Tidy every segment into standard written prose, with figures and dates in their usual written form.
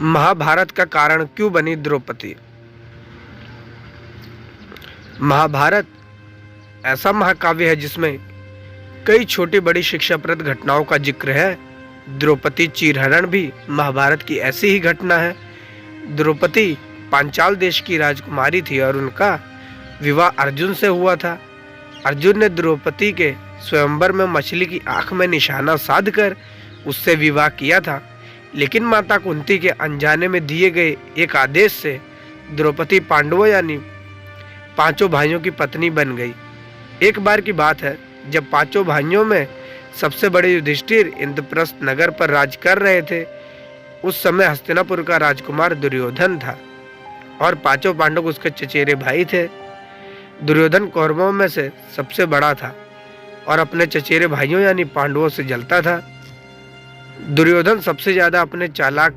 महाभारत का कारण क्यों बनी द्रौपदी? महाभारत ऐसा महाकाव्य है जिसमें कई छोटी बड़ी शिक्षाप्रद घटनाओं का जिक्र है। द्रौपदी चीरहरण भी महाभारत की ऐसी ही घटना है। द्रौपदी पांचाल देश की राजकुमारी थी और उनका विवाह अर्जुन से हुआ था। अर्जुन ने द्रौपदी के स्वयंवर में मछली की आंख में निशाना साधकर उससे विवाह किया था, लेकिन माता कुंती के अनजाने में दिए गए एक आदेश से द्रौपदी पांडवों यानी पांचों भाइयों की पत्नी बन गई। एक बार की बात है जब पांचों भाइयों में सबसे बड़े युधिष्ठिर इंद्रप्रस्थ नगर पर राज कर रहे थे। उस समय हस्तिनापुर का राजकुमार दुर्योधन था और पांचों पांडव उसके चचेरे भाई थे। दुर्योधन कौरवों में से सबसे बड़ा था और अपने चचेरे भाइयों यानी पांडवों से जलता था। दुर्योधन सबसे ज्यादा अपने चालाक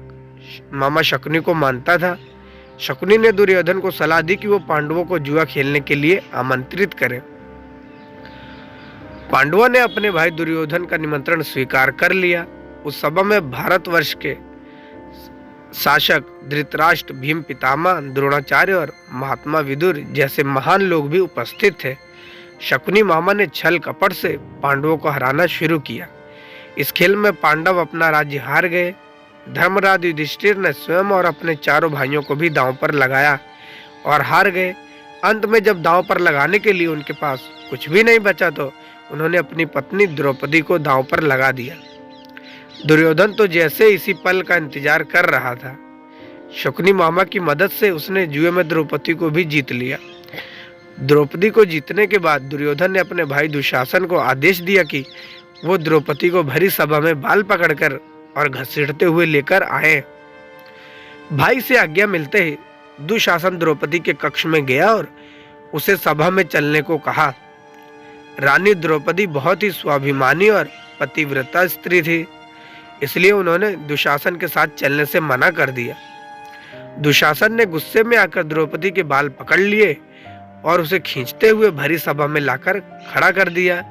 मामा शकुनी को मानता था। शकुनी ने दुर्योधन को सलाह दी कि वो पांडवों को जुआ खेलने के लिए आमंत्रित करे। पांडवों ने अपने भाई दुर्योधन का निमंत्रण स्वीकार कर लिया। उस सभा में भारतवर्ष के शासक धृतराष्ट्र, भीम पितामह, द्रोणाचार्य और महात्मा विदुर जैसे महान लोग भी उपस्थित थे। शकुनी मामा ने छल कपट से पांडवों को हराना शुरू किया। इस खेल में पांडव अपना राज्य हार गए। धर्मराज युधिष्ठिर ने स्वयं और अपने चारों भाइयों को भी दांव पर लगाया और हार गए। अंत में जब दांव पर लगाने के लिए उनके पास कुछ भी नहीं बचा तो उन्होंने अपनी पत्नी द्रौपदी को दांव पर लगा दिया। दुर्योधन तो जैसे इसी पल का इंतजार कर रहा था। शकुनी मामा की मदद से उसने जुए में द्रौपदी को भी जीत लिया। द्रौपदी को जीतने के बाद दुर्योधन ने अपने भाई दुशासन को आदेश दिया कि वो द्रौपदी को भरी सभा में बाल पकड़कर और घसीटते हुए लेकर आए। भाई से आज्ञा मिलते ही दुशासन द्रौपदी के कक्ष में गया और उसे सभा में चलने को कहा। रानी द्रौपदी बहुत ही स्वाभिमानी और पतिव्रता स्त्री थी, इसलिए उन्होंने दुशासन के साथ चलने से मना कर दिया। दुशासन ने गुस्से में आकर द्रौपदी के बाल पकड़ लिए और उसे खींचते हुए भरी सभा में लाकर खड़ा कर दिया।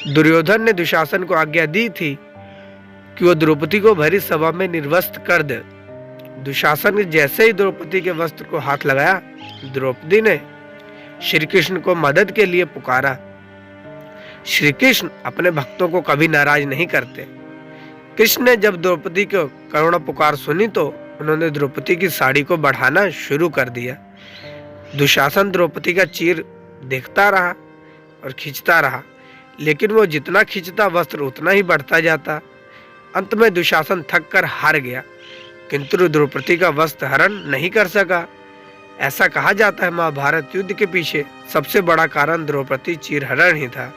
दुर्योधन ने दुशासन को आज्ञा दी थी कि वो द्रौपदी को भरी सभा में निर्वस्त्र कर दे। दुशासन ने जैसे ही द्रौपदी के वस्त्र को हाथ लगाया, द्रौपदी ने श्री कृष्ण को मदद के लिए पुकारा। श्री कृष्ण अपने भक्तों को कभी नाराज नहीं करते। कृष्ण ने जब द्रौपदी को करुणा पुकार सुनी तो उन्होंने द्रौपदी की साड़ी को बढ़ाना शुरू कर दिया। दुशासन द्रौपदी का चीर देखता रहा और खींचता रहा, लेकिन वो जितना खींचता वस्त्र उतना ही बढ़ता जाता। अंत में दुशासन थक कर हार गया, किंतु द्रौपदी का वस्त्र हरण नहीं कर सका। ऐसा कहा जाता है महाभारत युद्ध के पीछे सबसे बड़ा कारण द्रौपदी चीरहरण ही था।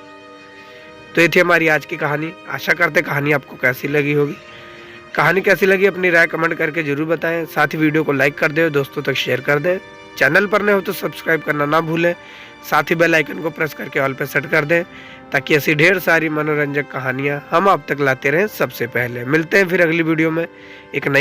तो ये थी हमारी आज की कहानी। आशा करते कहानी आपको कैसी लगी होगी। कहानी कैसी लगी अपनी राय कमेंट करके जरूर बताएं। साथ ही वीडियो को लाइक कर दें, दोस्तों तक शेयर कर दें। चैनल पर नए हो तो सब्सक्राइब करना ना भूलें। साथ ही बेल आइकन को प्रेस करके ऑल पे सेट कर दें ताकि ऐसी ढेर सारी मनोरंजक कहानियां हम आप तक लाते रहें सबसे पहले। मिलते हैं फिर अगली वीडियो में एक नई